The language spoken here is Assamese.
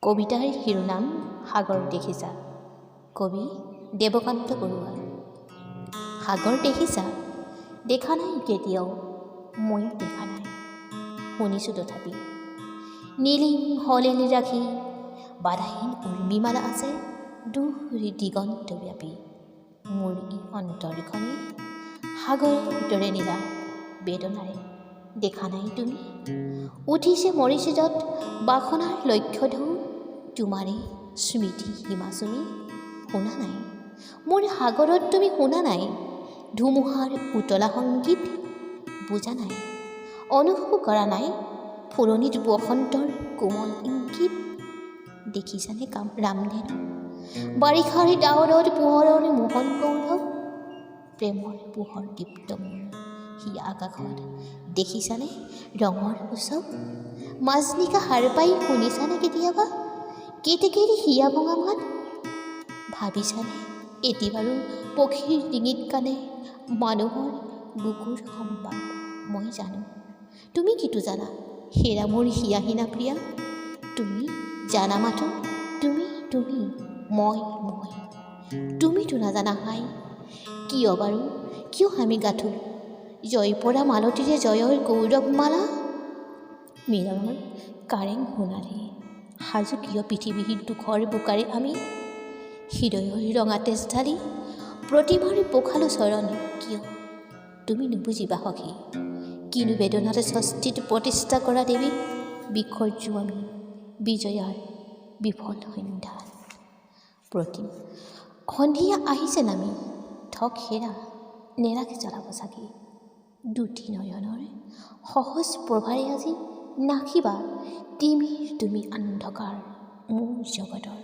কবিতাৰ শিৰোনাম সাগৰ দেখিছা। কবি দেৱকান্ত বৰুৱা। সাগৰ দেখিছা? দেখা নাই কেতিয়াও, ময়ো দেখা নাই, শুনিছোঁ তথাপি। নীলিম সলিল ৰাখি বাধাহীন উৰ্মিমালা আছে দূৰ দিগন্তব্যাপী। মোৰ ই অন্তৰখনে সাগৰৰ দৰে নীলা বেদনাৰে দেখা নাই তুমি? উঠিছে মৰিচিজত বাসনাৰ লক্ষ্য ঢৌ, তোমাৰে স্মৃতি হিমাচুমি। শুনা নাই মোৰ সাগৰত তুমি, শুনা নাই ধুমুহাৰ উতলা সংগীত, বুজা নাই অনুভৱ কৰা নাই ফুলনিত বসন্তৰ কোমল ইংগিত। দেখিছানে ৰামধেনু বাৰিষাৰ ডাৱৰত পোহৰৰ মোহন গৌৰৱ, প্ৰেমৰ পোহৰ দীপ্ত মোৰ হিয়া আকাশত। দেখিছানে ৰঙৰ উৎসৱ, মাজনিশা সাৰ পাই শুনিছানে কেতিয়াবা কেতেকীৰ হিয়া ভঙা মাত? ভাবিছানে এটি বাৰু পক্ষীৰ ডিঙিত কানে মানুহৰ বুকুৰ সম্বাদ? মই জানো তুমি কিটো জানা হেৰা মোৰ হিয়াহীনা প্ৰিয়া। তুমি জানা মাথো তুমি তুমি মই মই, তুমিতো নাজানা হাই কিয় বাৰু, কিয় আমি গাঁঠো জয় পৰা মালতীৰে জয়ৰ গৌৰৱমালা? মিলনৰ কাৰেং সোণালী সাজু কিয় পৃথিৱীৰ দুখৰ বোকাৰে আমি? হৃদয়ৰ ৰঙা তেজ ঢালি প্ৰতিমাৰ পখালো চৰণ কিয় তুমি নুবুজিবা সখী? কিনো বেদনাত ষষ্ঠীত প্ৰতিষ্ঠা কৰা দেৱী, বিসৰ্জো আমি বিজয়াৰ বিফল সন্ধ্যা। প্ৰতিম সন্ধিয়া আহিছে নামি, ঠক হেৰা নেৰাকে জ্বলাব চাগি। দুটি নয়নৰ সহজ প্ৰভাৰে আজি নাখিবা তিমিৰ তুমি অন্ধকাৰ মোৰ জগতৰ।